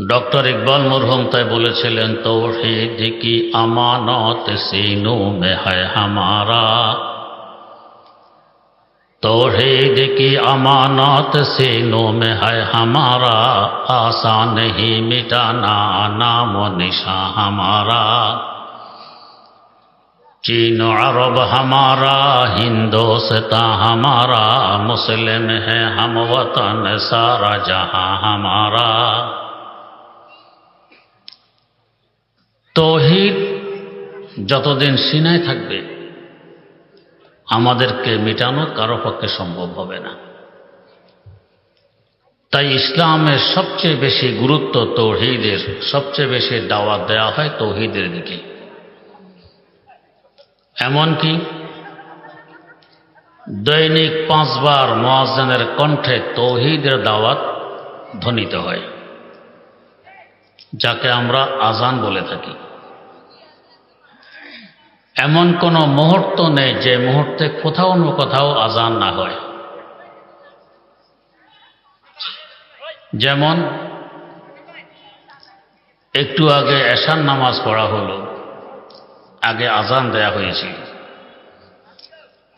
Doctor Iqbal मरहूम तय बोलेছিলেন तौहीद की अमानत सीनों में है हमारा, तौहीद की अमानत सीनों में है हमारा, आसान नहीं मिटाना नाम व निशान हमारा। चीन अरब हमारा, हिंदुस्तान हमारा, मुस्लिम है हम वतन सारा जहां हमारा। तौहीद যতদিন সিনায় থাকবে আমাদেরকে মেটানো কারো পক্ষে সম্ভব হবে না। তাই ইসলামের সবচেয়ে বেশি গুরুত্ব তৌহিদের, সবচেয়ে বেশি দাওয়াত দেওয়া হয় তৌহিদের দিকে। এমনকি দৈনিক 5 বার মুয়াজ্জিনের কণ্ঠে তৌহিদের দাওয়াত ধ্বনিত হয়, যাকে আমরা আজান বলে থাকি। এমন কোন মুহূর্ত নেই যে মুহূর্তে কোথাও না কোথাও আজান না হয়। যেমন একটু আগে এশার নামাজ পড়া হলো, আগে আজান দেয়া হয়েছিল।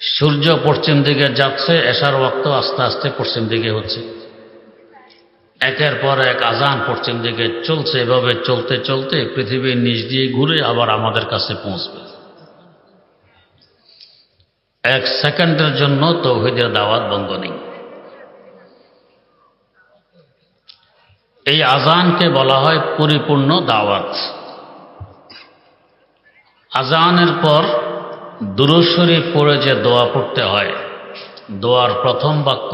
সূর্য পশ্চিম দিকে যাচ্ছে, এশার ওয়াক্ত আস্তে আস্তে পশ্চিম দিকে হচ্ছে। একের পর এক আজান পশ্চিম দিকে চলছে। এভাবে চলতে চলতে পৃথিবীর নিচ দিয়ে ঘুরে আবার আমাদের কাছে পৌঁছবে। 1 সেকেন্ডের জন্য তৌহিদের দাওয়াত বন্ধ নেই। এই আজানকে বলা হয় পরিপূর্ণ দাওয়াত। আজানের পর দুরূদ শরীফ পড়ে যে দোয়া পড়তে হয়, দোয়ার প্রথম বাক্য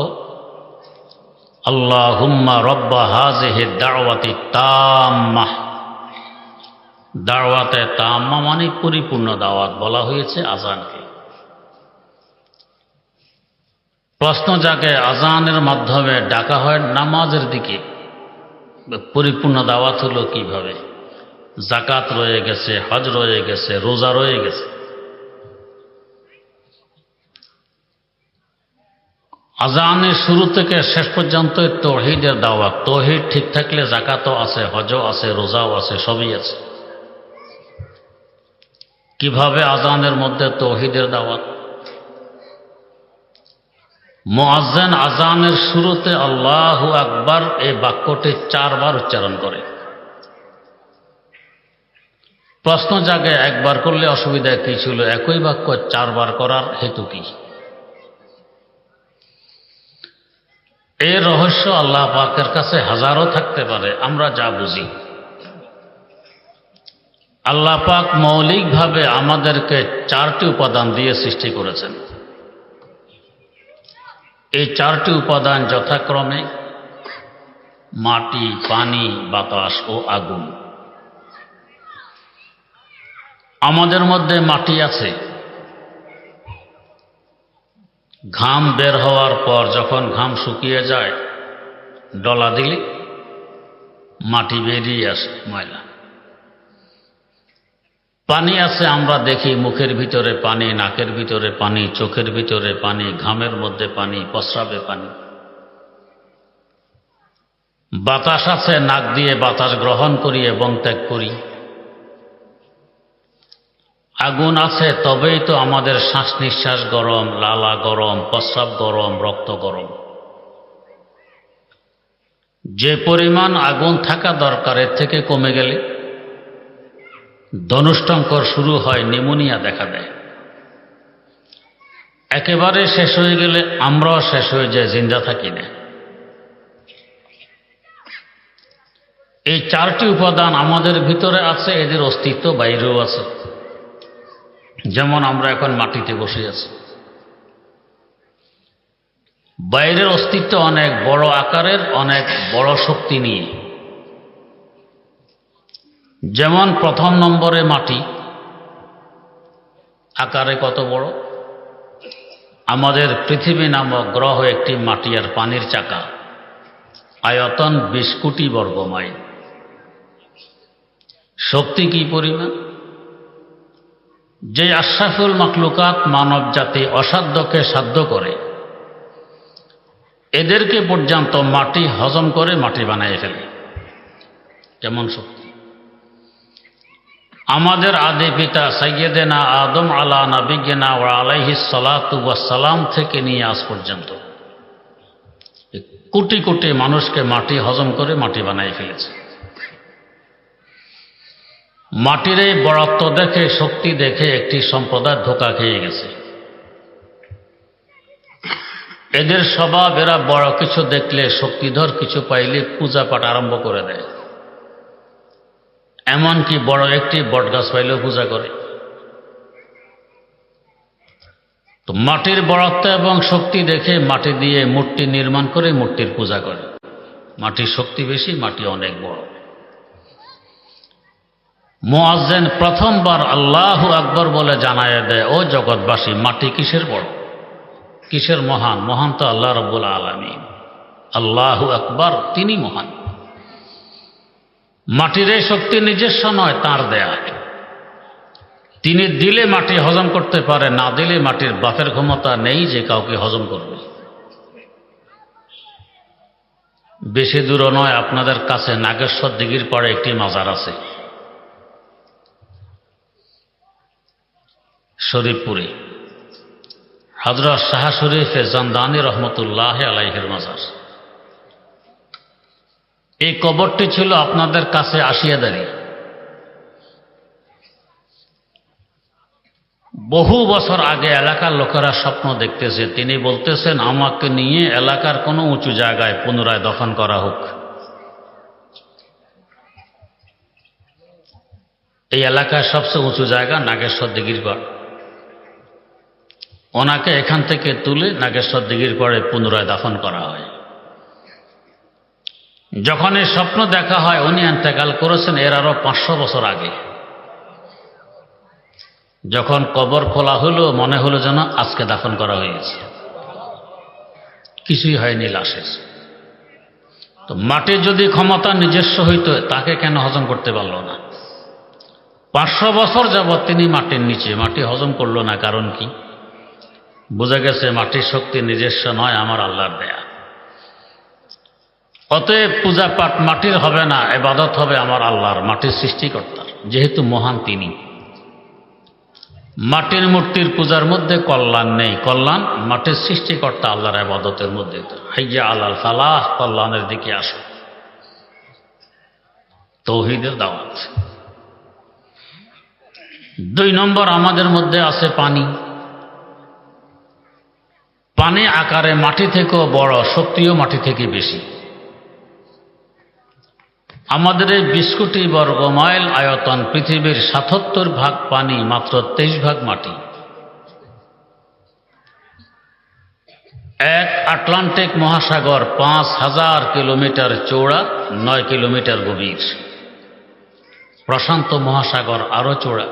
আল্লাহুম্মা রব্বা হাযিহি দাওয়াতি তাম্মাহ। দাওয়াতে তাম্মা মানে পরিপূর্ণ দাওয়াত বলা হয়েছে আজানকে। প্রশ্ন জাগে, আজানের মাধ্যমে ডাকা হয় নামাজের দিকে, পরিপূর্ণ দাওয়াত হলো কিভাবে? যাকাত রয়ে গেছে, হজ রয়ে গেছে, রোজা রয়ে গেছে। আজানের শুরু থেকে শেষ পর্যন্ত তৌহিদের দাওয়াত। তৌহিদ ঠিক থাকলে যাকাতও আছে, হজও আছে, রোজাও আছে, সবই আছে। কিভাবে আজানের মধ্যে তৌহিদের দাওয়াত? মুয়াজ্জিন আজানের শুরুতে আল্লাহু আকবার এই বাক্যটি 4 বার উচ্চারণ করে। প্রশ্ন জাগে, একবার করলে অসুবিধা কি ছিল? একই বাক্য 4 বার করার হেতু কি? এর রহস্য আল্লাহ পাকের কাছে হাজারও থাকতে পারে, আমরা যা বুঝি। আল্লাহ পাক মৌলিকভাবে আমাদেরকে 4টি উপাদান দিয়ে সৃষ্টি করেছেন। এই 4টি উপাদান যথাক্রমে মাটি, পানি, বাতাস ও আগুন। আমাদের মধ্যে মাটি আছে। ঘাম বের হওয়ার পর যখন ঘাম শুকিয়ে যায়, ডলা দিলে মাটি বেরিয়ে আসে, ময়লা। পানি আছে, আমরা দেখি মুখের ভিতরে পানি, নাকের ভিতরে পানি, চোখের ভিতরে পানি, ঘামের মধ্যে পানি, প্রস্রাবে পানি। বাতাস আছে, নাক দিয়ে বাতাস গ্রহণ করি এবং ত্যাগ করি। আগুন আছে, তবেই তো আমাদের শ্বাস নিঃশ্বাস গরম, লালা গরম, প্রস্রাব গরম, রক্ত গরম। যে পরিমাণ আগুন থাকা দরকার এর থেকে কমে গেলে ধনুষ্টঙ্কর শুরু হয়, নিউমোনিয়া দেখা দেয়। একেবারে শেষ হয়ে গেলে আমরাও শেষ হয়ে যাই, জিন্দা থাকি না। এই 4টি উপাদান আমাদের ভিতরে আছে, এদের অস্তিত্ব বাইরেও আছে। যেমন আমরা এখন মাটিতে বসে আছি, বাইরের অস্তিত্ব অনেক বড় আকারের, অনেক বড় শক্তি নিয়ে। যেমন প্রথম নম্বরে মাটি আকারে কত বড়? আমাদের পৃথিবী নামক গ্রহ একটি মাটি আর পানির চাকা, আয়তন 20 কোটি বর্গ মাইল। শক্তি কি পরিমাণ? যে আশরাফুল মাখলুকাত মানব জাতি অসাধ্যকে সাধ্য করে, এদেরকে পর্যন্ত মাটি হজম করে মাটি বানিয়ে ফেলে। কেমন শক্তি! আমাদের আদি পিতা সাইয়্যিদানা আদম আলা নাবিয়িনা ওয়া আলাইহিস সালাতু ওয়াস সালাম থেকে নিয়ে আজ পর্যন্ত কোটি কোটি মানুষকে মাটি হজম করে মাটি বানিয়ে ফেলেছে। মাটির এই বড়ত্ব দেখে, শক্তি দেখে একটি সম্প্রদায় ধোঁকা খেয়ে গেছে। এদের স্বভাব, এরা বড় কিছু দেখলে, শক্তিধর কিছু পাইলে পূজা পাঠ আরম্ভ করে দেয়। এমনকি বড় একটি বটগাছ পাইলেও পূজা করে। তো মাটির বড়ত্ব এবং শক্তি দেখে মাটি দিয়ে মূর্তি নির্মাণ করে মূর্তির পূজা করে। মাটির শক্তি বেশি, মাটি অনেক বড়। মুয়াজ্জিন প্রথমবার আল্লাহু আকবার বলে জানায় দেয়, ও জগৎবাসী, মাটি কিসের বড়, কিসের মহান? মহান তো আল্লাহ রাব্বুল আলামিন। আল্লাহু আকবার, তিনি মহান। মাটির এই শক্তি নিজস্ব নয়, তাঁর দেয়া। তিনি দিলে মাটি হজম করতে পারে, না দিলে মাটির বাপের ক্ষমতা নেই যে কাউকে হজম করবে। বেশি দূর নয়, আপনাদের কাছে নাগেশ্বর দিঘির পাড়ে একটি মাজার আছে, শরীফপুরে, হযরত শাহ শরীফে জামদানি রহমতুল্লাহ আলাইহির মাজার। এই কবরটি ছিল আপনাদের কাছে আশিয়াদারি। বহু বছর আগে এলাকার লোকেরা স্বপ্ন দেখতেছে, তিনি বলতেছেন, আমাকে নিয়ে এলাকার কোনো উঁচু জায়গায় পুনরায় দফন করা হোক। এই এলাকার সবচেয়ে উঁচু জায়গা নাগেশ্বর দিঘির পাড়। ওনাকে এখান থেকে তুলে নাগেশ্বর দিঘির পাড়ে পুনরায় দাফন করা হয়। যখন এই স্বপ্ন দেখা হয়, উনি ইন্তেকাল করেছেন এর আরো 500 বছর আগে। যখন কবর খোলা হলো, মনে হলো যেন আজকে দাফন করা হয়েছে, কিছুই হয়নি লাশের। তো মাটির যদি ক্ষমতা নিজস্ব হইতো, তাকে কেন হজম করতে পারল না? 500 বছর যাবৎ তিনি মাটির নিচে, মাটি হজম করলো না, কারণ কি? বোঝা গেছে মাটির শক্তি নিজস্ব নয়, আমার আল্লাহর দেয়া। অতএব পূজা পাঠ মাটির হবে না, ইবাদত হবে আমার আল্লাহর, মাটির সৃষ্টিকর্তার, যেহেতু মহান তিনি। মাটির মূর্তির পূজার মধ্যে কল্যাণ নেই, কল্যাণ মাটির সৃষ্টিকর্তা আল্লাহর ইবাদতের মধ্যে। হাইয়া আলাল ফালাহ, কল্যাণের দিকে আসো, তাওহীদের দাওয়াত। 2 নম্বর, আমাদের মধ্যে আছে পানি। পানি আকারে মাটি থেকেও বড়, শক্তিও মাটি থেকে বেশি। আমাদের এই 20 কোটি বর্গ মাইল আয়তন, পৃথিবীর 77 ভাগ পানি, মাত্র 23 ভাগ মাটি। এক আটলান্টিক মহাসাগর 5000 কিলোমিটার চৌড়া, 9 কিলোমিটার গভীর। প্রশান্ত মহাসাগর আরো চৌড়া।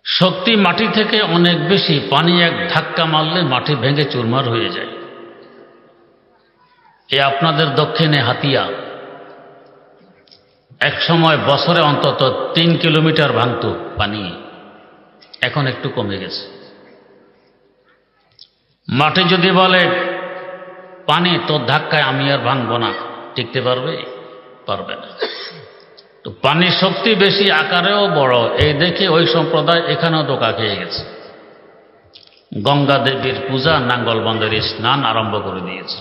শক্তি মাটি থেকে অনেক বেশি। পানি এক ধাক্কা মারলে মাটি ভেঙে চুরমার হয়ে যায়। এ আপনাদের দক্ষিণে হাতিয়া এক সময় বছরে অন্তত 3 কিলোমিটার ভাঙত পানি, এখন একটু কমে গেছে। মাটি যদি বলে পানি তোর ধাক্কায় আমি আর ভাঙবো না, টিকতে পারবে? পারবে না। তো পানির শক্তি বেশি, আকারেও বড়, এই দেখে ওই সম্প্রদায় এখানেও ধোঁকা খেয়ে গেছে। গঙ্গা দেবীর পূজা, নাঙ্গলবন্দের স্নান আরম্ভ করে দিয়েছে,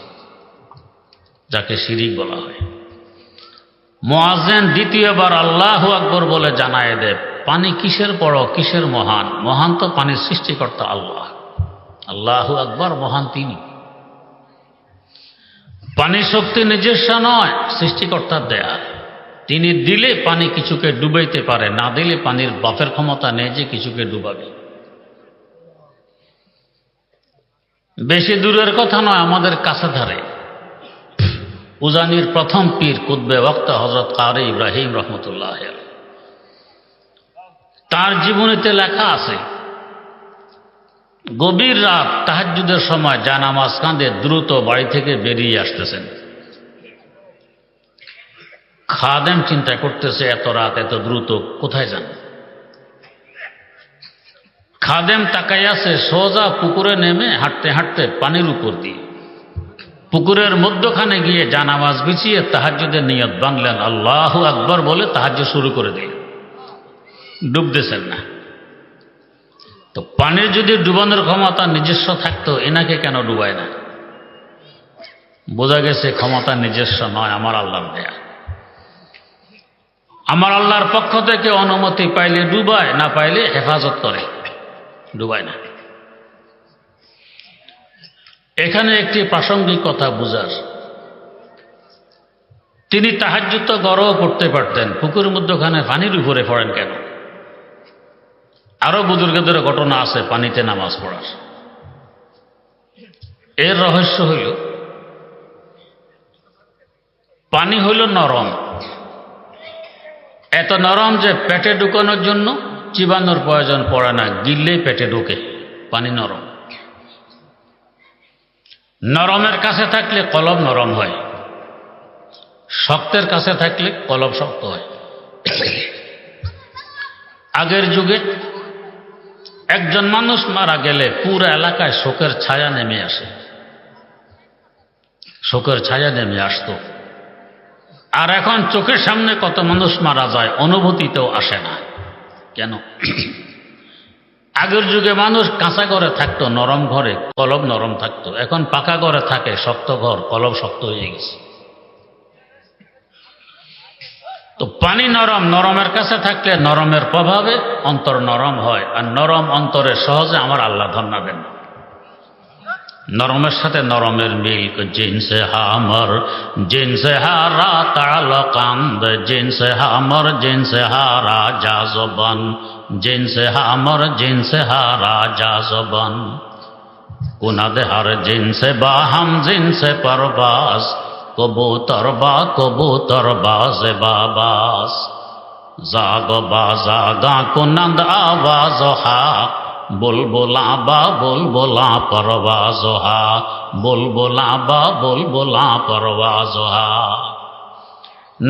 যাকে শিরিক বলা হয়। মুয়াজ্জিন দ্বিতীয়বার আল্লাহু আকবার বলে জানায় দেয়, পানি কিসের বড়, কিসের মহান? মহান তো পানির সৃষ্টিকর্তা আল্লাহ। আল্লাহু আকবার, মহান তিনি। পানির শক্তি নিজস্ব নয়, সৃষ্টিকর্তার দেয়া। তিনি দিলে পানি কিছুকে ডুবাইতে পারে, না দিলে পানির বাপের ক্ষমতা নেই যে কিছুকে ডুবাবে। বেশি দূরের কথা নয়, আমাদের কাছে ধারে উজানির প্রথম পীর কুতবে ওয়াক্ত হযরত কারি ইব্রাহিম রহমতুল্লাহ আলাইহি, তার জীবনীতে লেখা আছে, গভীর রাত তাহাজ্জুদের সময় জানামাজ কাঁধে দ্রুত বাড়ি থেকে বেরিয়ে আসতেছেন। খাদেম চিন্তা করতেছে, এত রাত এত দ্রুত কোথায় যান? খাদেম তাকাই আছে, সোজা পুকুরে নেমে হাঁটতে হাঁটতে পানির উপর দিয়ে পুকুরের মধ্যখানে গিয়ে জানামাজ বিছিয়ে তাহাজ্জুদের নিয়ত বাঁধলেন, আল্লাহু আকবার বলে তাহাজ্জুদ শুরু করে দিলেন, ডুবতেছেন না। তো পানির যদি ডুবানোর ক্ষমতা নিজস্ব থাকতো এনাকে কেন ডুবায় না? বোঝা গেছে ক্ষমতা নিজস্ব নয়, আমার আল্লাহর দেয়া। আমার আল্লাহর পক্ষ থেকে অনুমতি পাইলে ডুবায়, না পাইলে হেফাজত করে, ডুবায় না। এখানে একটি প্রাসঙ্গিক কথা বুঝার, তিনি তাহাজ্জুদ তো গড়ও করতে পারতেন, পুকুরের মধ্যখানে পানির উপরে পড়েন কেন? আরো বুজুর্গদের ঘটনা আছে পানিতে নামাজ পড়ার। এর রহস্য হইল, পানি হইল নরম, এত নরম যে পেটে ঢুকানোর জন্য চিবানোর প্রয়োজন পড়ে না, গিললেই পেটে ঢুকে। পানি নরম, নরমের কাছে থাকলে কলব নরম হয়, শক্তের কাছে থাকলে কলব শক্ত হয়। আগের যুগে একজন মানুষ মারা গেলে পুরো এলাকায় শোকের ছায়া নেমে আসে, শোকের ছায়া নেমে আসতো। আর এখন চোখের সামনে কত মানুষ মারা যায়, অনুভূতিতেও আসে না। কেন? আগের যুগে মানুষ কাঁচা ঘরে থাকতো, নরম ঘরে কলব নরম থাকতো, এখন পাকা ঘরে থাকে, শক্ত ঘর, কলব শক্ত হয়ে গেছে। তো পানি নরম, নরমের কাছে থাকলে নরমের প্রভাবে অন্তর নরম হয়, আর নরম অন্তরে সহজে আমার আল্লাহ ধন্যা দেন। নরমের সাথে নরমের মিল, জিনসে হামর জিনসে হারা তালকান্দ, জিনসে হামর জিনসে হারা জাজবান, জিনসে হামর জিনসে হারা জাজবান, কুনাদে হার জিনসে বাহাম জিনসে পরবাস, কবুতর বাজে বাবাস, জাগ বাজাগা কুনন্দ আওয়াজ হা, বুলবুলা বা বুলবুলা পরবাজ হা, বুলবুলা বা বুলবুলা পরবাজ হা।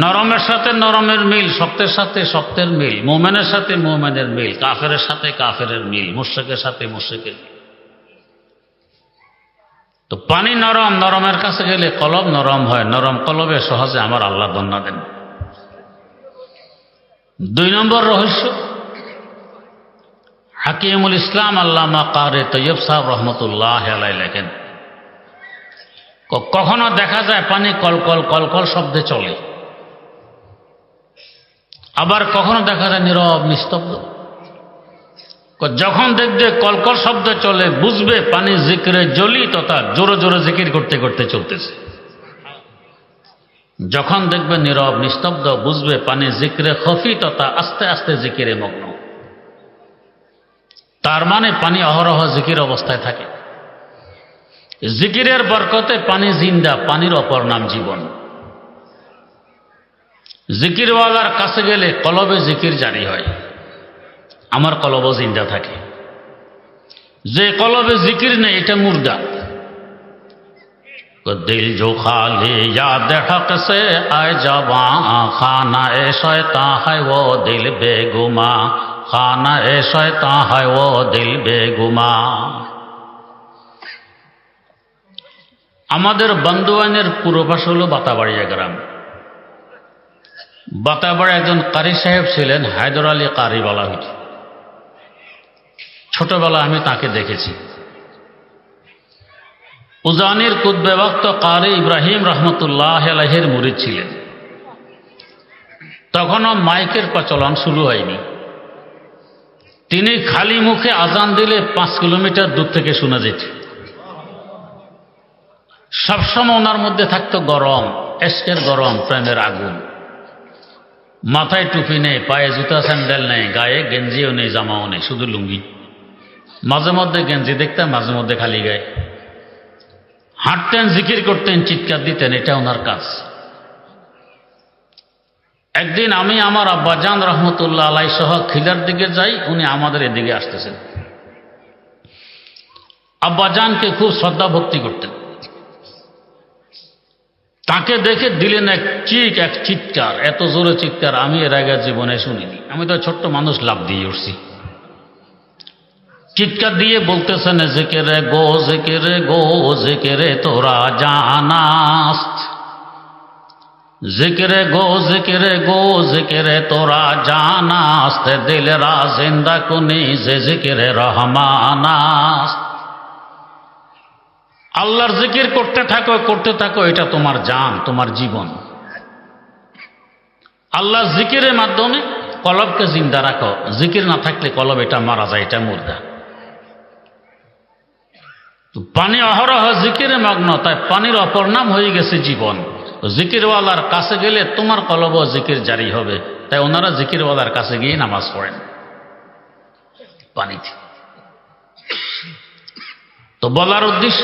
নরমের সাথে নরমের মিল, শক্তের সাথে শক্তের মিল, মোমেনের সাথে মোমেনের মিল, কাফেরের সাথে কাফেরের মিল, মুশরিকের সাথে মুশরিকের মিল। তো পানি নরম, নরমের কাছে গেলে কলব নরম হয়, নরম কলবে সহজে আমার আল্লাহ ধন্যা দেন। 2 নম্বর রহস্য, হাকিমুল ইসলাম আল্লামা কারি তৈয়ব সাহেব রহমতুল্লাহ আলাইহি লেখেন, কখনো দেখা যায় পানি কলকল কলকল শব্দে চলে, আবার কখনো দেখা যায় নীরব নিস্তব্ধ। যখন দেখবে কলকল শব্দ চলে, বুঝবে পানি জিকিরে জ্বলি তথা জোরে জোরে জিকির করতে করতে চলতেছে। যখন দেখবে নীরব নিস্তব্ধ, বুঝবে পানি জিকিরে খফি তথা আস্তে আস্তে জিকিরে মগ্ন। তার মানে পানি অহরহ জিকির অবস্থায় থাকে। জিকিরের বরকতে পানি জিন্দা, পানির অপর নাম জীবন। জিকিরওয়ালার কাছে গেলে কলবে জিকির জারি হয়, আমার কলব জিন্দা থাকে। যে কলবে জিকির নেই এটা মুর্দা। দিল जो खाली याद हक से आए जवा, खाना ए शैतान है वो दिल बेगुमा, खाना ए शैतान है वो दिल बेगुमा। আমাদের বান্দোয়ানের পূর্বপাশ হল বাতাবাড়িয়া গ্রাম। বাতাবাড়ি একজন কারি সাহেব ছিলেন, হায়দর আলী কারি বলা হইত। ছোটবেলা আমি তাকে দেখেছি। উজানির কুতবে ওয়াক্ত কারি ইব্রাহিম রহমতুল্লাহ আলাইহির মুরিদ ছিলেন। তখনও মাইকের প্রচলন শুরু হয়নি। তিনি খালি মুখে আজান দিলে 5 কিলোমিটার দূর থেকে শোনা যেত। সবসময় ওনার মধ্যে থাকতো গরম, এশকের গরম, প্রেমের আগুন। মাথায় টুপি নেই, পায়ে জুতা স্যান্ডেল নেই, গায়ে গেঞ্জিও নেই, জামাও নেই, শুধু লুঙ্গি। মাঝে মধ্যে গেঞ্জি দেখতাম, মাঝে মধ্যে খালি গায়ে হাঁটতেন, জিকির করতেন, চিৎকার দিতেন, এটা ওনার কাজ। একদিন আমি আমার আব্বাজান রহমতুল্লাহ আলাই সহ খিলার দিকে যাই, উনি আমাদের এদিকে আসতেছেন। আব্বাজানকে খুব শ্রদ্ধা ভক্তি করতেন। তাকে দেখে দিলেন এক চিৎকার, এত জোরে চিৎকার আমি এর আগে জীবনে শুনিনি। আমি তো ছোট্ট মানুষ, লাফ দিয়ে উঠছি। চিৎকার দিয়ে বলতেছেন জিকিরে গো জিকিরে গো জিকিরে তোরা জানাস্ত, জিকিরে গো জিকিরে গো জিকিরে তোরা জানাস্ত, দিলরা জিন্দা কুনি যে জিকিরে রহমানাস্ত। আল্লাহর জিকির করতে থাকো, এটা তোমার জান, তোমার জীবন। আল্লাহর জিকিরের মাধ্যমে কলবকে জিন্দা রাখো। জিকির না থাকলে কলব এটা মারা যায়, এটা মুর্দা। পানি অহরহ জিকিরে মগ্ন, তাই পানির অপর নাম হয়ে গেছে জীবন। জিকিরওয়ালার কাছে গেলে তোমার কলব জিকির জারি হবে, তাই ওনারা জিকিরওয়ালার কাছে গিয়ে নামাজ পড়েন পানিতে। তো বলার উদ্দেশ্য,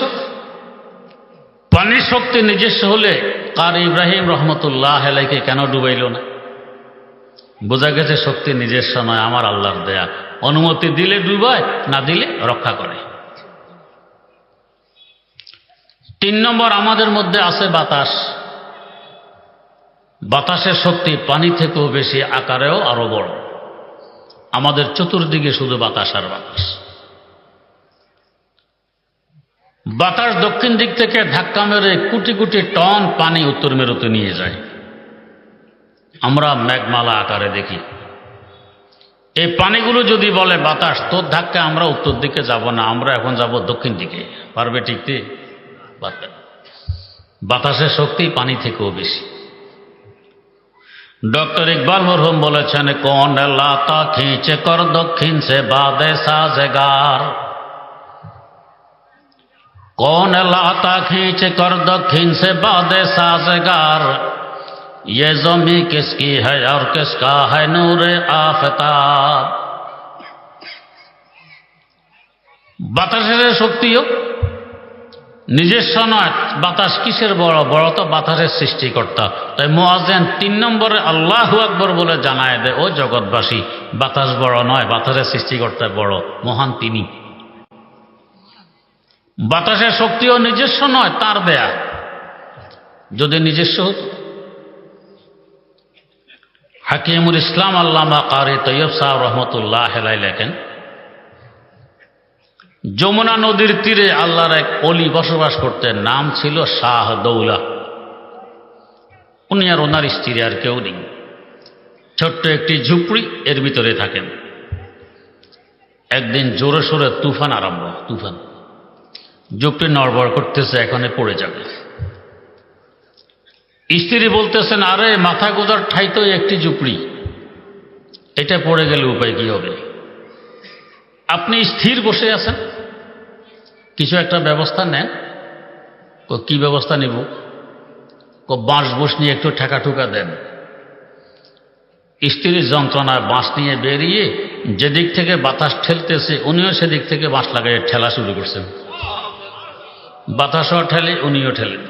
পানির শক্তি নিজস্ব হলে কার ইব্রাহিম রহমতুল্লাহ আলাইকে কেন ডুবাইল না? বোঝা গেছে শক্তি নিজস্ব নয়, আমার আল্লাহর দেয়া। অনুমতি দিলে ডুবায়, না দিলে রক্ষা করে। 3 নম্বর, আমাদের মধ্যে আছে বাতাস। বাতাসের শক্তি পানি থেকেও বেশি, আকারেও আরো বড়। আমাদের চতুর্দিকে শুধু বাতাস আর বাতাস। বাতাস দক্ষিণ দিক থেকে ধাক্কা মেরে কোটি কোটি টন পানি উত্তর মেরুতে নিয়ে যায়। আমরা মেঘমালা আকারে দেখি। এই পানিগুলো যদি বলে বাতাস, তোর ধাক্কা আমরা উত্তর দিকে যাব না, আমরা এখন যাব দক্ষিণ দিকে, পারবে টিকতে? পারবে না। বাতাসের শক্তি পানি থেকেও বেশি। ডক্টর ইকবাল মরহুম বলেছেন, কোন লাতা খিঁচে কর দক্ষিণ সে বাদে সাজেগার, कौन लाता खींच कर दक्षिण से बादे साजगार, ये ज़मीं किसकी है और किसका है नूरे आफताब। বাতাসের শক্তিও নিজস্ব নয়। বাতাস কিসের বড়? বড় তো বাতাসের সৃষ্টিকর্তা। তাই মুয়াজ্জিন 3 নম্বরে আল্লাহু আকবার বলে জানায় দেয়, ও জগৎবাসী, বাতাস বড় নয়, বাতাসের সৃষ্টিকর্তা বড়, মহান তিনি। বাতাসের শক্তিও নিজস্ব নয়, তার দেয়া। যদি নিজস্ব হতো। হাকিমুল ইসলাম আল্লামা কারি তৈয়ব সাহেব রহমতুল্লাহ আলাইহি লেখেন, যমুনা নদীর তীরে আল্লাহর এক অলি বসবাস করতেন, নাম ছিল শাহ দৌলা। উনি আর ওনার স্ত্রী আর কেউ নেই। ছোট্ট একটি ঝুপড়ি, এর ভিতরে থাকেন। একদিন জোরে সোরে তুফান আরম্ভ, তুফান। ঝুপড়ি নড়বড় করতেছে, এখানে পড়ে যাবে। স্ত্রী বলতেছেন, আরে মাথা গোজার ঠাই তো একটি ঝুপড়ি, এটা পড়ে গেলে উপায় কি হবে? আপনি স্থির বসে আছেন, কিছু একটা ব্যবস্থা নেন। কি ব্যবস্থা নিব? বাঁশ বুশ নিয়ে একটু ঠেকা ঠুকা দেন। স্ত্রীর যন্ত্রণায় বাঁশ নিয়ে বেরিয়ে যেদিক থেকে বাতাস ঠেলতেছে, উনিও সেদিক থেকে বাঁশ লাগাই ঠেলা শুরু করছেন। বাতাসও ঠেলে, উনিও ঠেলেন।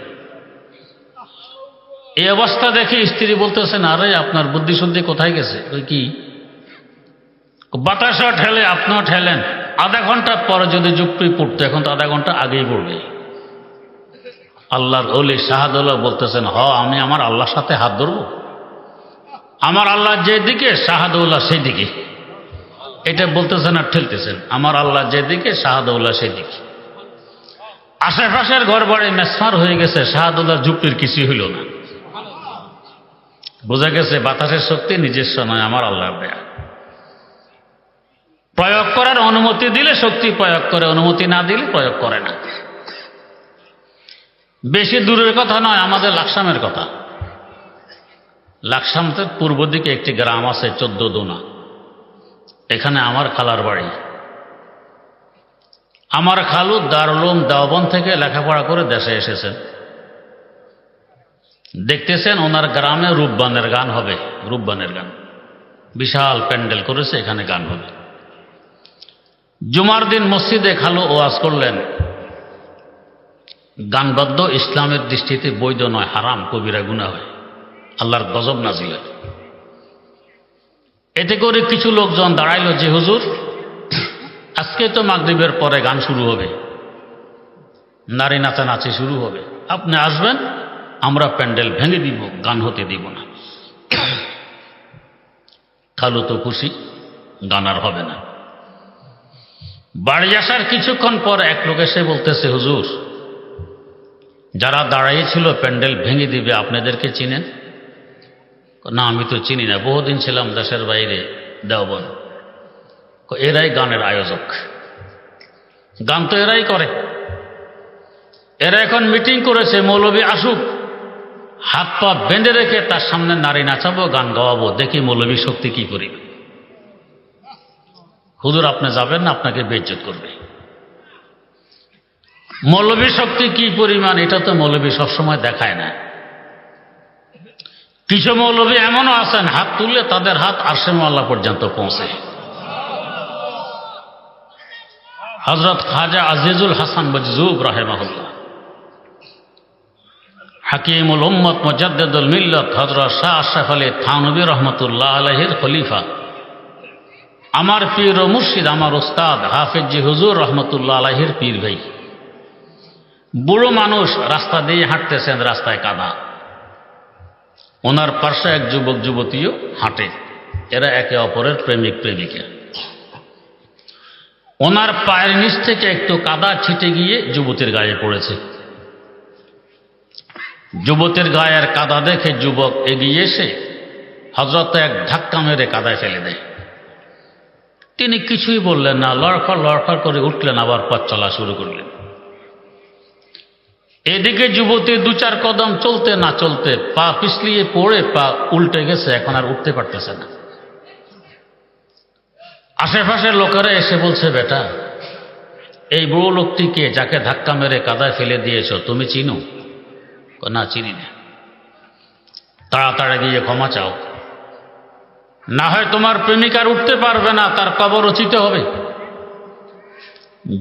এই অবস্থা দেখে স্ত্রী বলতেছেন, আরে আপনার বুদ্ধিশুদ্ধি কোথায় গেছে? ওই কি, বাতাসও ঠেলে, আপনিও ঠেলেন, আধা ঘন্টা পরে যদি যুক্তি পড়তো, এখন তো আধা ঘন্টা আগেই পড়বে। আল্লাহর ওলি শাহাদুল্লাহ বলতেছেন, আমি আমার আল্লাহর সাথে হাত ধরব? আমার আল্লাহ যেদিকে, শাহাদুল্লাহ সেদিকে। এটা বলতেছেন আর ঠেলতেছেন। আমার আল্লাহ যেদিকে, শাহাদুল্লাহ সেদিকে। আশেপাশের ঘর বাড়ি মেসমার হয়ে গেছে, শাহাদুল্লাহ যুক্তির কিছু হইল না। বোঝা গেছে বাতাসের শক্তি নিজস্ব নয়, আমার আল্লাহর দেয়া। প্রয়োগ করার অনুমতি দিলে শক্তি প্রয়োগ করে, অনুমতি না দিলে প্রয়োগ করে না। বেশি দূরের কথা নয়, আমাদের লাকসামের কথা। লাকসামের পূর্ব দিকে একটি গ্রাম আছে 14 দোনা, এখানে আমার খালার বাড়ি। আমার খালু দারুল উলুম দেওবন্দ থেকে লেখাপড়া করে দেশে এসেছেন। দেখতেছেন ওনার গ্রামে রূপবানের গান হবে, রূপবানের গান। বিশাল প্যান্ডেল করেছে, এখানে গান হবে। জুমার দিন মসজিদে খালু ওয়াজ করলেন, গান বাদ্য ইসলামের দৃষ্টিতে বৈধ নয়, হারাম, কবিরা গুনাহ হয়, আল্লাহর গজব নাজিল হয়। এতে করে কিছু লোকজন দাঁড়াইল যে, হুজুর আজকে তো মাগরিবের পরে গান শুরু হবে, নারী নাচানাচি শুরু হবে, আপনি আসবেন, আমরা প্যান্ডেল ভেঙে দিব, গান হতে দিব না। খালু তো খুশি, গান আর হবে না। বাড়ি আসার কিছুক্ষণ পর এক লোক এসে বলতেছে, হুজুর, যারা দাঁড়াইয়েছিল প্যান্ডেল ভেঙে দিবে আপনাদেরকে চিনেন? না, আমি তো চিনি না, বহুদিন ছিলাম দেশের বাইরে দেওবন্দ। এরাই গানের আয়োজক, গান তো এরাই করে। এরা এখন মিটিং করেছে, মৌলবী আসুক, হাত পা বেঁধে রেখে তার সামনে নারী নাচাবো, গান গাওয়াবো, দেখি মৌলবী শক্তি কি করিবে। হুজুর আপনি যাবেন না, আপনাকে বেইজ্জত করবে। মৌলবী শক্তি কি পরিমাণ এটা তো মৌলবী সবসময় দেখায় না। কিছু মৌলবী এমনও আছেন, হাত তুললে তাদের হাত আরশে আল্লাহ পর্যন্ত পৌঁছে। হযরত খাজা আজিজুল হাসান মজজুব রাহিমাহুল্লাহ, হাকিমুল উম্মত মুজাদ্দিদুল মিল্লাত হযরত শাহ আশরাফ আলী থানভী রহমতুল্লাহ আলাইহির খলিফা, আমার পীর ও মুর্শিদ, আমার উস্তাদ হাফেজ জি হুজুর রহমতুল্লাহ আলাইহির পীর ভাই। বুড়ো মানুষ রাস্তা দিয়ে হাঁটতেছেন, রাস্তায় কাদা, ওনার পাশে এক যুবক যুবতীও হাঁটে। এরা একে অপরের প্রেমিক প্রেমিকা। ওনার পায়ের নিচ থেকে একটু কাদা ছিটে গিয়ে যুবতীর গায়ে পড়েছে। যুবতীর গায়ের কাদা দেখে যুবক এগিয়ে এসে হযরত এক ধাক্কা মেরে কাদায় ফেলে দেয়। তিনি কিছুই বললেন না, লড়ফড় করে উঠলেন, আবার পথ চলা শুরু করলেন। এদিকে যুবতী দু চার কদম চলতে না চলতে পা পিছলিয়ে পড়ে পা উল্টে গেছে, এখন আর উঠতে পারতেছে না। আশেপাশের লোকেরা এসে বলছে, বেটা, এই বুড়ো লোকটিকে যাকে ধাক্কা মেরে কাদায় ফেলে দিয়েছ তুমি চিনো? না, চিনি না। তাড়াতাড়ি গিয়ে ক্ষমা চাও, না হয় তোমার প্রেমিকার উঠতে পারবে না, তার কবর উচিত হবে।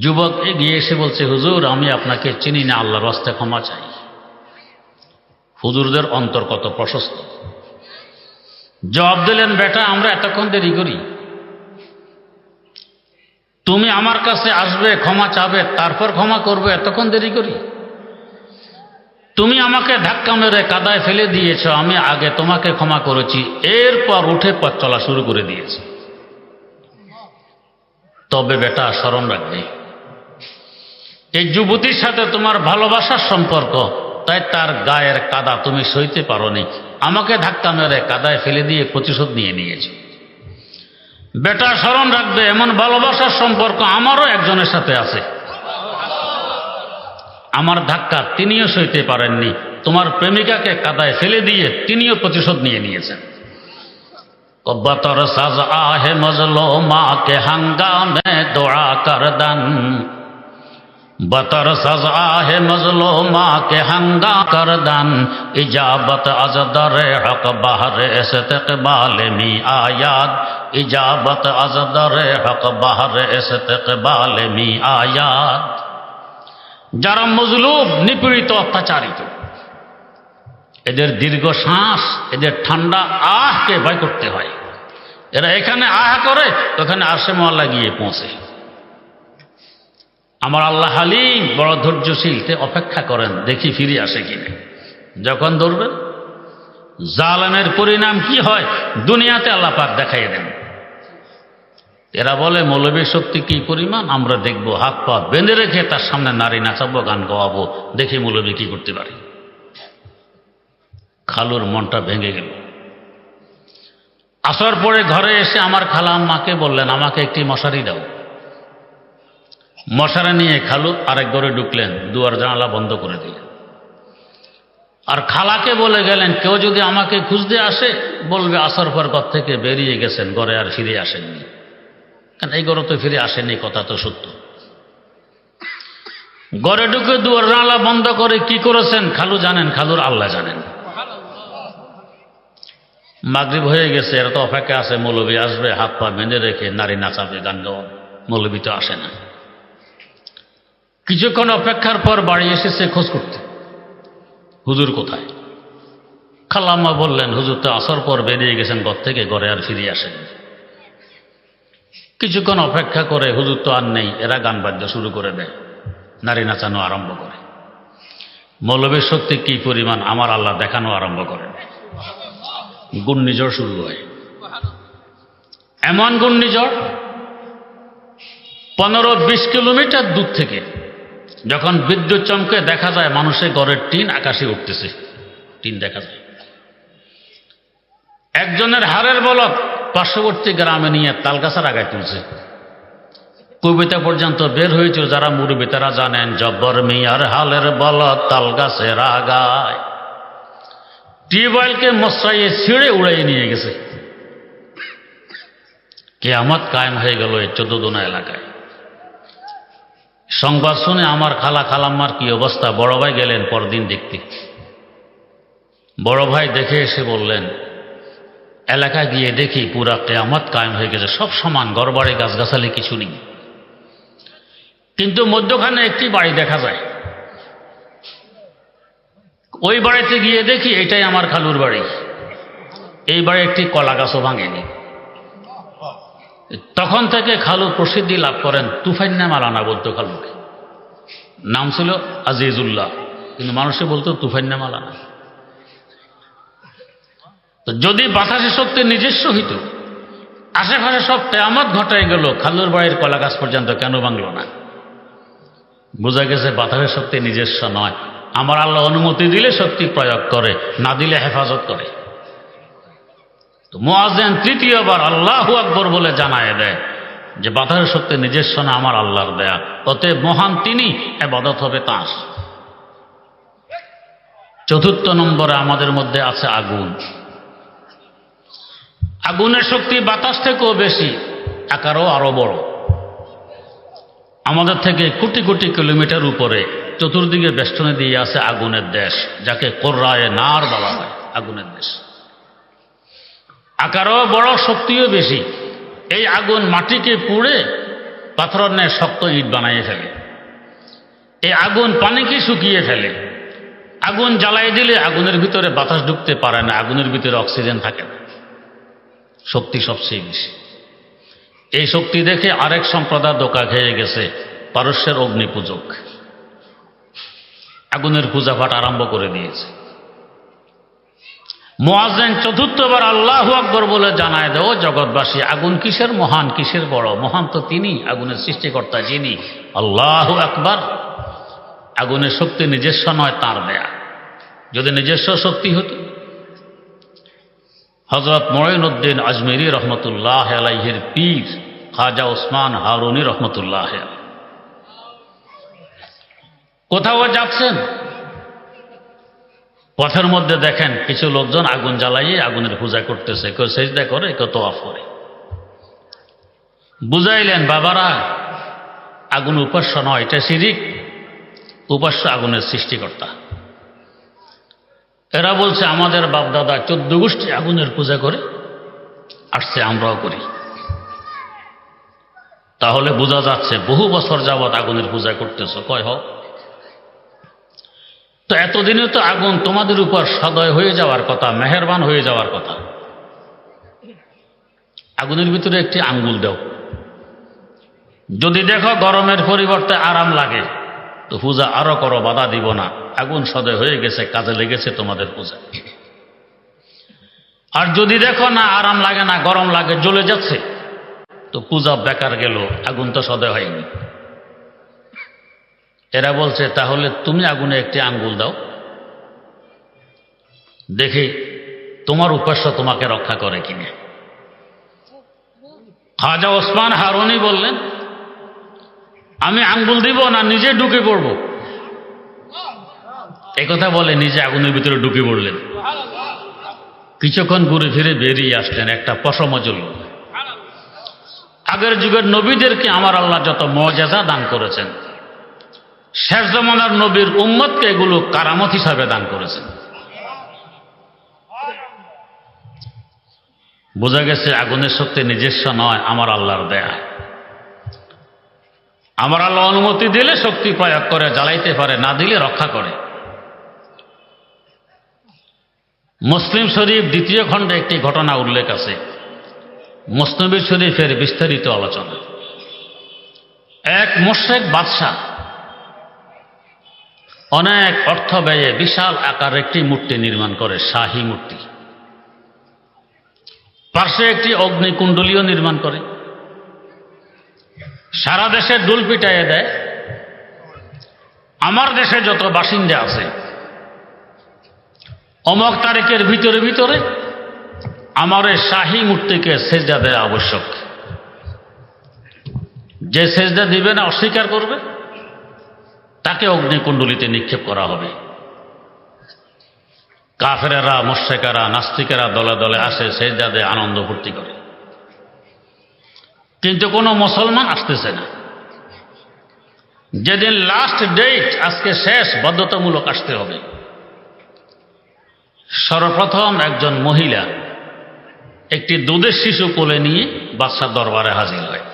যুবক এগিয়ে এসে বলছে, হুজুর আমি আপনাকে চিনি না, আল্লাহর রাস্তে ক্ষমা চাই। হুজুরদের অন্তর কত প্রশস্ত। জবাব দিলেন, বেটা আমরা এতক্ষণ দেরি করি? তুমি আমার কাছে আসবে, ক্ষমা চাবে, তারপর ক্ষমা করবে, এতক্ষণ দেরি করি? তুমি আমাকে ধাক্কা মেরে কাদায় ফেলে দিয়েছ, আমি আগে তোমাকে ক্ষমা করেছি, এরপর উঠে পথ চলা শুরু করে দিয়েছি। তবে বেটা স্মরণ রাখবে, এই যুবতীর সাথে তোমার ভালোবাসার সম্পর্ক, তাই তার গায়ের কাদা তুমি সইতে পারোনি, আমাকে ধাক্কা মেরে কাদায় ফেলে দিয়ে প্রতিশোধ নিয়ে নিয়েছ। বেটা স্মরণ রাখবে, এমন ভালোবাসার সম্পর্ক আমারও একজনের সাথে আছে। আমার ধাক্কা তিনিও সইতে পারেননি, তোমার প্রেমিকাকে কাদায় ফেলে দিয়ে তিনিও প্রতিশোধ নিয়ে নিয়েছেন। বতর সাজা হে মজলুমা কে হাঙ্গামে দোয়া করদান, बतर सजा है मजलूमा के हंगा करदान, इजाबत अजदर हक बहर इस्तक़बाल मी आयाद, इजाबत अजदर हक बहर इस्तक़बाल मी आयाद। যারা মজলুম, নিপীড়িত, অত্যাচারিত, এদের দীর্ঘ শ্বাস, এদের ঠান্ডা আহকে ভয় করতে হয়। এরা এখানে আহ করে, ওখানে আরশে মওলা গিয়ে পৌঁছে। আমার আল্লাহ হালিম, বড় ধৈর্যশীল, তে অপেক্ষা করেন দেখি ফিরে আসে কিনা। যখন ধরবেন, জালেমের পরিণাম কি হয় দুনিয়াতে আল্লাহ পাক দেখাইয়ে দেন। এরা বলে মৌলবী শক্তি কি পরিমাণ, আমরা দেখব, হাত পা বেঁধে রেখে তার সামনে নারী নাচাবো, গান গাওয়াবো, দেখি মৌলবী কি করতে পারে। খালুর মনটা ভেঙে গেল। আসর পরে ঘরে এসে আমার খালা আম্মাকে বললেন, আমাকে একটি মশারি দাও। মশারি নিয়ে খালু আরেক ঘরে ঢুকলেন, দুয়ার জানালা বন্ধ করে দিলেন। আর খালাকে বলে গেলেন, কেউ যদি আমাকে খুঁজতে আসে বলবে আসর পর ঘর থেকে বেরিয়ে গেছেন, ঘরে আর ফিরে আসেননি। কারণ এই ঘরে তো ফিরে আসেনি, কথা তো সত্য। ঘরে ঢুকে দুয়ার জানালা বন্ধ করে কি করেছেন খালু জানেন, খালুর আল্লাহ জানেন। মাগরিব হয়ে গেছে, এরা তো অপেক্ষা আছে, মৌলবী আসবে, হাত পা বেঁধে রেখে নারী নাচাবে, গান গাওয়াবে। মৌলবী তো আসে না। কিছুক্ষণ অপেক্ষার পর বাড়ি এসেছে খোঁজ করতে, হুজুর কোথায়? খালাম্মা বললেন, হুজুর তো আসর পর বেরিয়ে গেছেন ঘর থেকে, ঘরে আর ফিরে আসেন। কিছুক্ষণ অপেক্ষা করে হুজুর তো আর নেই, এরা গান বাদ্য শুরু করে দেয়, নারী নাচানো আরম্ভ করে। মৌলবীর শক্তি কি পরিমাণ আমার আল্লাহ দেখানো আরম্ভ করেন। ঘূর্ণিঝড় শুরু হয়, এমন ঘূর্ণিঝড় 15-20 কিলোমিটার দূর থেকে যখন বিদ্যুৎ চমকে দেখা যায় মানুষের ঘরের টিন আকাশে উঠতেছে, টিন দেখা যায়। একজনের হাড়ের বলদ পার্শ্ববর্তী গ্রামে নিয়ে তালগাছার আগায় তুলছে। কবিতা পর্যন্ত বের হয়েছিল, যারা মুরব্বী তারা জানেন, জব্বর মিয়ার হালের বলদ তালগাছের আগায়। টিউবওয়েলকে মশাইয়ে ছিঁড়ে উড়াইয়ে নিয়ে গেছে। কিয়ামত কায়েম হয়ে গেল এই 14 এলাকায়। সংবাদ শুনে আমার খালাম্মার কি অবস্থা। বড় ভাই গেলেন পরদিন দেখতে। বড় ভাই দেখে এসে বললেন, এলাকায় গিয়ে দেখি পুরা কিয়ামত কায়েম হয়ে গেছে, সব সমান, ঘরবাড়ি গাছগাছালি কিছু নেই, কিন্তু মধ্যখানে একটি বাড়ি দেখা যায়। ওই বাড়িতে গিয়ে দেখি এটাই আমার খালুর বাড়ি। এই বাড়ি একটি কলা গাছও ভাঙেনি। তখন থেকে খালু প্রসিদ্ধি লাভ করেন, তুফাইন্না মালানা বলতো খালুকে। নাম ছিল আজিজুল্লাহ, কিন্তু মানুষে বলতো তুফাইন্না মালানা। তো যদি বাতাসে শক্তি নিজস্ব হইত, আশেপাশে সব কিয়ামত ঘটাই গেল, খালুর বাড়ির কলা গাছ পর্যন্ত কেন ভাঙল না? বোঝা গেছে বাতাসের শক্তি নিজস্ব নয়। আমার আল্লাহ অনুমতি দিলে শক্তি প্রয়োগ করে, না দিলে হেফাজত করে। তো মুয়াজ্জিন তৃতীয়বার আল্লাহু আকবার বলে জানায় দেয় যে বাতাসের শক্তি নিজস্ব না, আমার আল্লাহর দেয়া, অতএব মহান তিনি, ইবাদত হবে তাঁর। 4র্থ নম্বরে আমাদের মধ্যে আছে আগুন। আগুনের শক্তি বাতাস থেকেও বেশি, আকারও আরো বড়। আমাদের থেকে কোটি কোটি কিলোমিটার উপরে চতুর্দিকে বেষ্টনে দিয়ে আছে আগুনের দেশ, যাকে কোররায়ে নার বলা হয়, আগুনের দেশ। আকারও বড়, শক্তিও বেশি। এই আগুন মাটিকে পুড়ে পাথরের ন্যায় শক্ত ইট বানাইয়ে ফেলে। এই আগুন পানিকে শুকিয়ে ফেলে। আগুন জ্বালাই দিলে আগুনের ভিতরে বাতাস ঢুকতে পারে না, আগুনের ভিতরে অক্সিজেন থাকে না। শক্তি সবচেয়ে বেশি। এই শক্তি দেখে আরেক সম্প্রদায় ধোঁকা খেয়ে গেছে, পারস্যের অগ্নি পূজক। আগুনের পূজাপাঠ আরম্ভ করে দিয়েছে। মুয়াজ্জিন 4র্থবার আল্লাহু আকবার বলে জানায় দেও জগৎবাসী, আগুন কিসের মহান, কিসের বড়? মহান তো তিনি, আগুনের সৃষ্টিকর্তা যিনি। আল্লাহু আকবার। আগুনের শক্তি নিজস্ব নয়, তার দেয়া। যদি নিজস্ব শক্তি হতো, হযরত মুঈনুদ্দিন আজমেরী রহমতুল্লাহ আলাইহির পীর খাজা ওসমান হারুনি রহমতুল্লাহ আলাইহি কোথাও যাচ্ছেন, পথের মধ্যে দেখেন কিছু লোকজন আগুন জ্বালাইয়ে আগুনের পূজা করতেছে, কেউ সেজদা করে, কেউ তওয়াফ করে। বুঝাইলেন, বাবারা, আগুন উপাস্য নয়, এটা শিরিক। উপাস্য আগুনের সৃষ্টিকর্তা। এরা বলছে আমাদের বাপদাদা 14 গোষ্ঠী আগুনের পূজা করে আসছে, আমরাও করি। তাহলে বোঝা যাচ্ছে বহু বছর যাবৎ আগুনের পূজা করতেছ। কয় হোক তো এতদিনে তো আগুন তোমাদের উপর সদয় হয়ে যাওয়ার কথা, মেহেরবান হয়ে যাওয়ার কথা। আগুনের ভিতরে একটি আঙ্গুল দাও, যদি দেখো গরমের পরিবর্তে আরাম লাগে তো পূজা আরো করো, বাধা দিব না। আগুন সদয় হয়ে গেছে, কাজে লেগেছে তোমাদের পূজা। আর যদি দেখো না আরাম লাগে না, গরম লাগে, জ্বলে যাচ্ছে, তো পূজা বেকার গেল, আগুন তো সদয় হয়নি। এরা বলছে তাহলে তুমি আগুনে একটি আঙ্গুল দাও, দেখি তোমার উপাস্য তোমাকে রক্ষা করে কিনা। খাজা ওসমান হারুনি বললেন, আমি আঙ্গুল দিব না, নিজে ঢুকে পড়ব। একথা বলে নিজে আগুনের ভিতরে ঢুকে পড়লেন। কিছুক্ষণ ঘুরে ফিরে বেরিয়ে আসলেন, একটা পশম জ্বলল। আগের যুগের নবীদেরকে আমার আল্লাহ যত মুআজিজা দান করেছেন, শেষ জামানার নবীর উম্মতকে এগুলো কারামত হিসাবে দান করেছেন। বোঝা গেছে আগুনের শক্তি নিজস্ব নয়, আমার আল্লাহর দেয়া। আমার আল্লাহ অনুমতি দিলে শক্তি প্রয়োগ করে জ্বালাইতে পারে, না দিলে রক্ষা করে। মুসলিম শরীফ 2য় খণ্ডে একটি ঘটনা উল্লেখ আছে, মুসনবী শরীফের বিস্তারিত আলোচনা। এক মুশরিক বাদশাহ অনেক অর্থ ব্যয়ে বিশাল আকার একটি মূর্তি নির্মাণ করে, শাহী মূর্তি। পার্শ্বে একটি অগ্নিকুণ্ডলীয় নির্মাণ করে। সারা দেশে ডুল পিটাইয়ে দেয়। আমার দেশে যত বাসিন্দা আছে অমক তারিখের ভিতরে ভিতরে আমার এই শাহী মূর্তিকে সেজদা দেওয়া আবশ্যক। যে সেজদা দিবে না, অস্বীকার করবে, তাকে অগ্নিকুণ্ডলিতে নিক্ষেপ করা হবে। কাফেরেরা, মুশরিকেরা, নাস্তিকেরা দলে দলে আসে, সেজদা দেয়, আনন্দ ফুর্তি করে। কিন্তু কোনো মুসলমান আসতেছে না। যেদিন লাস্ট ডেট, আজকে শেষ, বাধ্যতামূলক আসতে হবে। সর্বপ্রথম একজন মহিলা একটি দুধের শিশু কোলে নিয়ে বাদশার দরবারে হাজির হয়।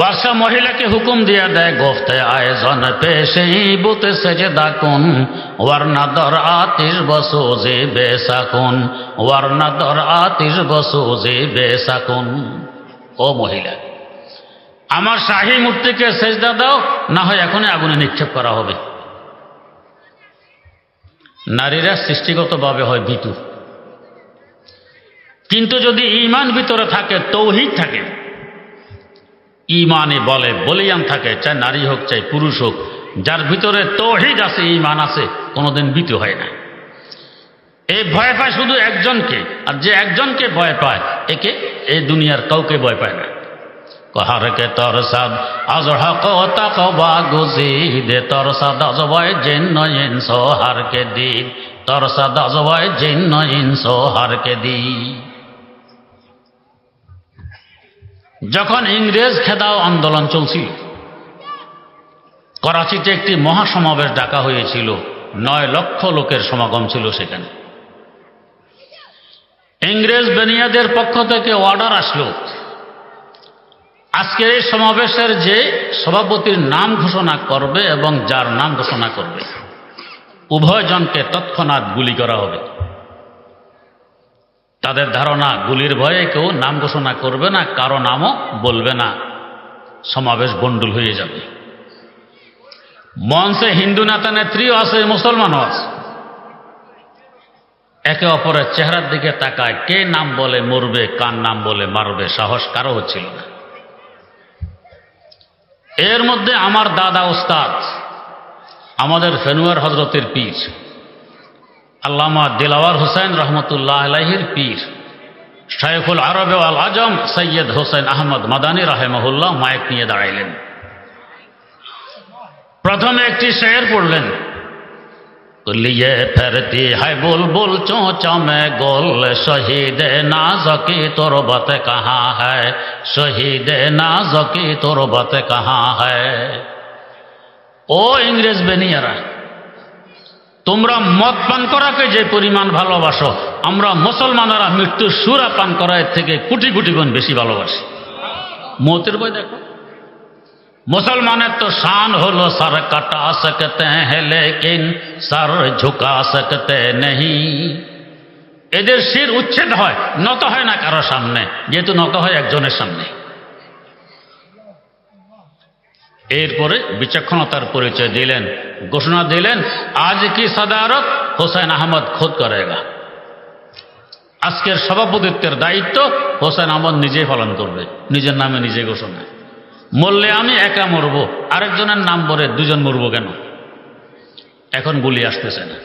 বাদশাহ মহিলাকে হুকুম দিয়ে দেয়, গোফতে আয়োজন পেশে বুতে সেজদা কুন ওয়ারনা দর আতিশ বসোজে বেসাকুন ওয়ারনা দর আতিশ বসোজে বেসাকুন। ও মহিলা, আমার শাহী মূর্তিকে সেজদা দাও, না হয় এখনই আগুনে নিক্ষেপ করা হবে। নারীরা সৃষ্টিগতভাবে হয় ভীতু, কিন্তু যদি ঈমান ভিতরে থাকে, তৌহিদ থাকে, ঈমানে বলে বলিয়ান থাকে, চাই নারী হোক চাই পুরুষ হোক, যার ভিতরে তৌহিদ আছে, ঈমান আছে, কোনোদিন ভীতু হয় না। এই ভয় পায় শুধু একজনকে, আর যে একজনকে ভয় পায় একে এই দুনিয়ার কাউকে ভয় পায় না। কহারকে তরসাদ আজহক তাকবা গুজিদে তরসাদ আজবায় জিন্নইন সোহারকে দি তরসাদ আজবায় জিন্নইন সোহারকে দি। যখন ইংরেজ খেদাও আন্দোলন চলছিল, করাচিতে একটি মহাসমাবেশ ডাকা হয়েছিল। 9 লক্ষ লোকের সমাগম ছিল সেখানে। ইংরেজ বেনিয়াদের পক্ষ থেকে অর্ডার আসলো, আজকের এই সমাবেশের যে সভাপতির নাম ঘোষণা করবে এবং যার নাম ঘোষণা করবে, উভয়জনকে তৎক্ষণাৎ গুলি করা হবে। তাদের ধারণা, গুলির ভয়ে কেউ নাম ঘোষণা করবে না, কারো নামও বলবে না, সমাবেশ বন্ডুল হয়ে যাবে। মঞ্চে হিন্দু নেতা নেত্রীও আছে, মুসলমানও আছে। একে অপরের চেহারার দিকে তাকায়, কে নাম বলে মরবে, কার নাম বলে মারবে, সাহস কারো হচ্ছিল না। এর মধ্যে আমার দাদা ওস্তাদ, আমাদের ফেনুয়ার হজরতের পীর আল্লামা দিলাওয়ার হোসেন রহমতুল্লাহ আলাইহির পীর শাইখুল আরব ওয়াল আজম সৈয়দ হোসেন আহমদ মাদানী রাহেমাহুল্লাহ মাইক নিয়ে দাঁড়াইলেন। প্রথমে একটি শের পড়লেন, লিয়ে ফেরতি হায় বুলবুল চোঁচা মে গোল শহীদ নাজকি তুরবত কাহা হ্যায় শহীদ নাজকি তুরবত কাহা হ্যায়। ও ইংরেজ বেনিয়ারা, তোমরা মদ পান করাকে যে পরিমাণ ভালোবাসো, আমরা মুসলমানেরা মৃত্যুর সুরা পান করার থেকে কোটি কোটি গুণ বেশি ভালোবাসি। মৌতের বই দেখো। মুসলমানের তো শান হলো সর কাটা সকতে হ্যাঁ লেকিন সর ঝুঁকা সকতে নেই। এদের শির উচ্ছেদ হয়, নত হয় না কারো সামনে, যেহেতু নত হয় একজনের সামনে। এরপরে বিচক্ষণতার পরিচয় দিলেন, ঘোষণা দিলেন, আজ কি সদারত হোসেন আহমদ খুদ করেগা। আজকের সভাপতিত্বের দায়িত্ব হোসেন আহমদ নিজেই পালন করবে, নিজের নামে নিজে ঘোষণা। মরলে আমি একা মরব, আরেকজনের নাম বলে দুজন মরব কেন? এখন গুলি আসতেছে না।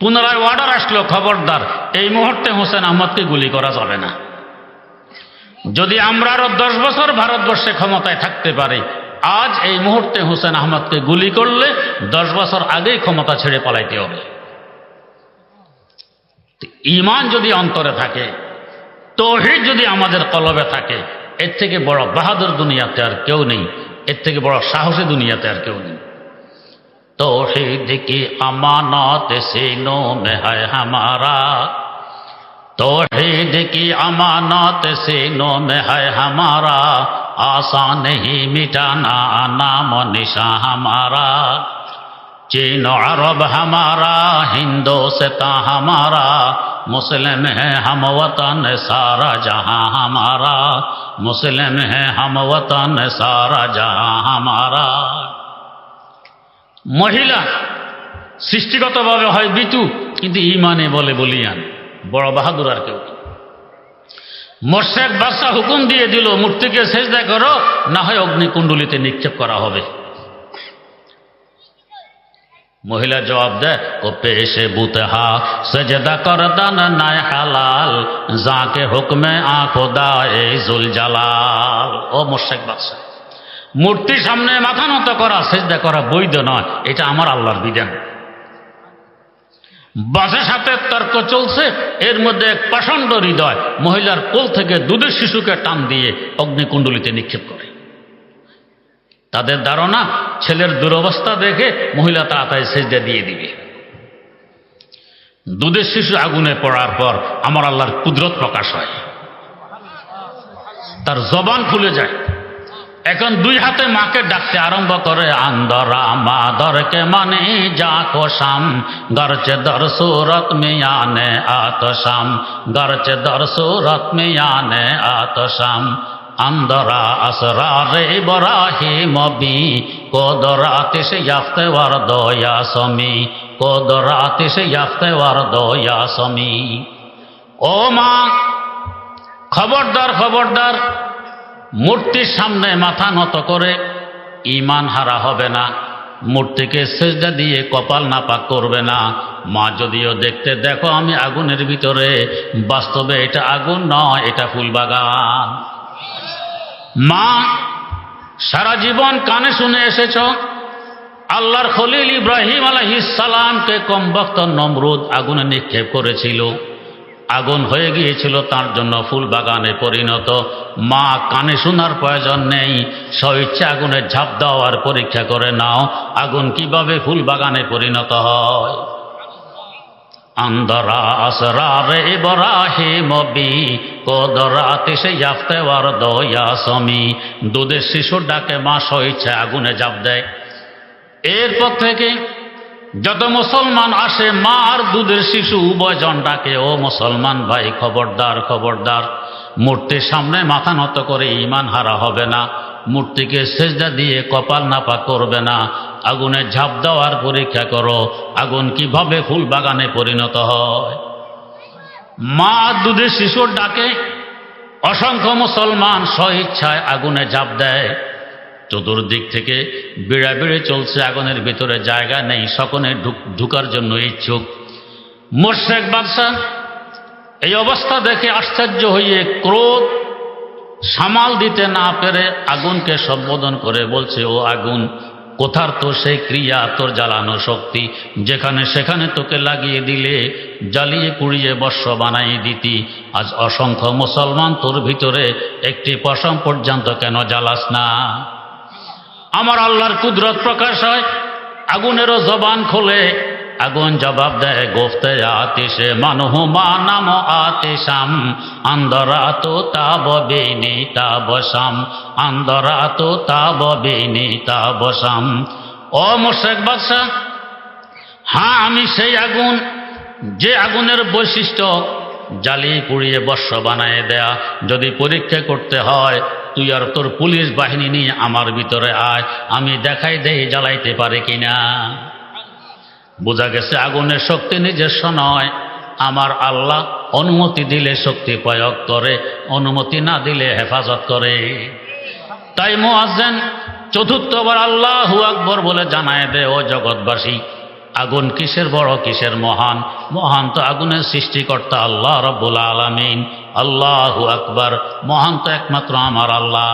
পুনরায় অর্ডার আসলো, খবরদার, এই মুহূর্তে হোসেন আহমদকে গুলি করা যাবে না। যদি আমরা আরো 10 বছর ভারতবর্ষে ক্ষমতায় থাকতে পারি, আজ এই মুহূর্তে হোসেন আহমদকে গুলি করলে 10 বছর আগেই ক্ষমতা ছেড়ে পালাইতে হবে। ঈমান যদি অন্তরে থাকে, তাওহীদ যদি আমাদের কলবে থাকে, এর থেকে বড় বাহাদুর দুনিয়াতে আর কেউ নেই, এর থেকে বড় সাহসী দুনিয়াতে আর কেউ নেই। তাওহীদ কি আমানত সিনো মে হ্যায় হামারা तौहीद की अमानत सीनों में है हमारा आसान नहीं मिटाना नाम निशा हमारा चीन अरब हमारा हिंदुस्तान हमारा मुस्लिम है हम वतन सारा जहां हमारा मुस्लिम है हम वतन सारा जहां हमारा। महिला সৃষ্টিগতভাবে হয় বিতু, কিন্তু ঈমানে বলে বলিয়ান, বড় বাহাদুর আর কেউ। মোরশেক বাদশা হুকুম দিয়ে দিল, মূর্তিকে সেজদা করো, না হয় অগ্নিকুণ্ডলিতে নিক্ষেপ করা হবে। মহিলা জবাব দেয়, ও পেশে বুতহা সেজদা করদান নাই হালাল, যাকে হুকমে আখোদা এ জুল জালাল। ও মোরশেক বাদশা, মূর্তির সামনে মাথা নত করা, সেজদা করা বৈধ নয়, এটা আমার আল্লাহর বিধান। বাসের সাথে তর্ক চলছে, এর মধ্যে এক পাষণ্ড হৃদয় মহিলার কোল থেকে দুধের শিশুকে টান দিয়ে অগ্নিকুণ্ডলিতে নিক্ষেপ করে। তাদের ধারণা ছেলের দুরবস্থা দেখে মহিলা তাড়াতাড়ি সেজদা দিয়ে দিবে। দুধের শিশু আগুনে পড়ার পর আমার আল্লাহর কুদরত প্রকাশ হয়, তার জবান খুলে যায়। এখন দুই হাতে মাকে ডাকতে আরম্ভ করে, আন্দরা মাদরকে মানে যা কোশাম, গরচে দর সুরত মিয়ানে আতশাম, গরচে দর সুরত মিয়ানে আতশাম, আন্দরা আসরারে ইব্রাহিম বি কোদরাতিশ ইয়াফতে ওয়ারদ ইয়াসমি, কোদরাতিশ ইয়াফতে ওয়ারদ ইয়াসমি। ও মা, খবরদার খবরদার, মূর্তির সামনে মাথা নত করে ঈমান হারা হবে না, মূর্তিকে সেজদা দিয়ে কপাল নাপাক করবে না। মা যদিও দেখতে দেখো আমি আগুনের ভিতরে, বাস্তবে এটা আগুন নয়, এটা ফুলবাগান। মা, সারা জীবন কানে শুনে এসেছ আল্লাহর খলিল ইব্রাহিম আলাইহিস সালামকে কমবক্ত নমরুদ আগুনে নিক্ষেপ করেছিল, আগুন হয়ে গিয়েছিল তার জন্য ফুল বাগানে পরিণত। মা, কানে শোনার প্রয়োজন নেই, স্বইচ্ছা আগুনে ঝাঁপ দাও আর পরীক্ষা করে নাও আগুন কিভাবে ফুল বাগানে পরিণত হয়। আন্দরা আসরারে ইব্রাহিম বি কোদরাতিশ ইয়াফতে ওয়ারদ ইয়াসমি। দুধের শিশুর ডাকে মা স্বইচ্ছা আগুনে ঝাঁপ দেয়। এরপর থেকে যত মুসলমান আসে, মা আর দুধের শিশু উভয়জন ডাকে, ও মুসলমান ভাই, খবরদার খবরদার, মূর্তির সামনে মাথা নত করে ঈমান হারা হবে না, মূর্তিকে সেজদা দিয়ে কপাল নাপাক করবে না, আগুনে ঝাঁপ দেওয়ার পরীক্ষা করো আগুন কিভাবে ফুল বাগানে পরিণত হয়। মা দুধের শিশুর ডাকে অসংখ্য মুসলমান স্বইচ্ছায় আগুনে ঝাঁপ দেয়। চতুর্দিক থেকে বিড়াবিড়ি চলছে, আগুনের ভিতরে জায়গা নেই, সকলে ঢুকার জন্য ইচ্ছুক। মোরশেক বাদশা এই অবস্থা দেখে আশ্চর্য হয়ে ক্রোধ সামাল দিতে না পেরে আগুনকে সম্বোধন করে বলছে, ও আগুন, কোথার তো সেই ক্রিয়া, তোর জ্বালানো শক্তি, যেখানে সেখানে তোকে লাগিয়ে দিলে জ্বালিয়ে পুড়িয়ে বর্ষ বানাই দিতি। আজ অসংখ্য মুসলমান তোর ভিতরে একটি পশম পর্যন্ত কেন জ্বালাস না? আমার আল্লাহর কুদরত প্রকাশ হয়, আগুনেরও জবান খোলে, আগুন জবাব দেয়, গোফতে আতিশে মানহুমা নাম আতিশাম, আন্দরা তো তাব বেনি তাবসাম, আন্দরা তো তাব বেনি তাবসাম। ও মোরশেক বাদশা, হ্যাঁ আমি সেই আগুন, যে আগুনের বৈশিষ্ট্য জ্বালিয়ে পুড়িয়ে বর্ষ বানায় দেয়া। যদি পরীক্ষা করতে হয়, তুই আর তোর পুলিশ বাহিনী নিয়ে আমার ভিতরে আয়, আমি দেখাই দেই জ্বালাইতে পারে কিনা। বোঝা গেছে আগুনের শক্তি নিজস্ব নয়, আমার আল্লাহ অনুমতি দিলে শক্তি প্রয়োগ করে, অনুমতি না দিলে হেফাজত করে। তাই মুয়াজ্জিন চতুর্থবার আল্লাহু আকবার বলে জানায় দে, ও জগৎবাসী, আগুন কিসের বড়, কিসের মহান? মহান তো আগুনের সৃষ্টিকর্তা আল্লাহ রাব্বুল আলামিন। আল্লাহু আকবার, মহান তো একমাত্র আমার আল্লাহ।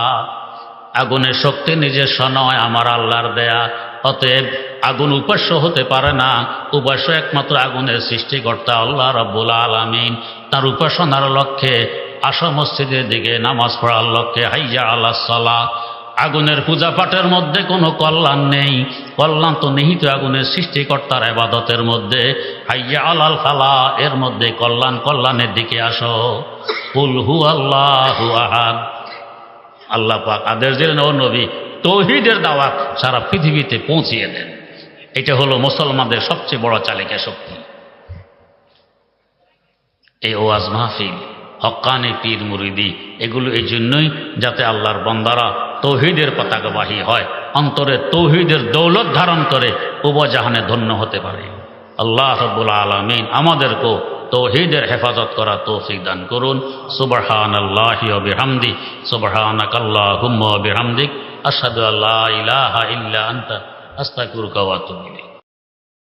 আগুনের শক্তি নিজস্ব নয়, আমার আল্লাহর দেয়া। অতএব আগুন উপাস্য হতে পারে না, উপাস্য একমাত্র আগুনের সৃষ্টিকর্তা আল্লাহ রাব্বুল আলামিন। তার উপাসনার লক্ষ্যে আসো মসজিদের দিকে, নামাজ পড়ার লক্ষ্যে হাইয়া আলাস সালাহ। আগুনের পূজা পাঠের মধ্যে কোনো কল্যাণ নেই, কল্যাণ তো নিহিত আগুনের সৃষ্টিকর্তার ইবাদতের মধ্যে। হাইয়া আলাল ফালাহ, এর মধ্যে কল্যাণ, কল্যাণের দিকে আসো। কুল হু আল্লাহু আহাদ। আল্লাহ পাক আদেশ দিলেন, ও নবী, তৌহিদের দাওয়াত সারা পৃথিবীতে পৌঁছিয়ে দেন। এটা হলো মুসলমানদের সবচেয়ে বড় চালিকা শক্তি। এই ওয়াজ মাহফিল, হক্কানি পীর মুরিদি, এগুলো এই জন্যই যাতে আল্লাহর বান্দারা তৌহিদের পতাকাবাহী হয়, অন্তরে তৌহিদের দৌলত ধারণ করে উভয় জাহানে ধন্য হতে পারে। আল্লাহ রাব্বুল আলামিন আমাদেরকেও তৌহিদের হেফাজত করা তৌফিক দান করুন। সুবহানাল্লাহি ওয়া বিহামদি, সুবহানাকাল্লাহুম্মা ওয়া বিহামদিক, আশহাদু আল্লা ইলাহা ইল্লা আনতা, আস্তাগফিরুকা ওয়া আতুবু ইলাইক।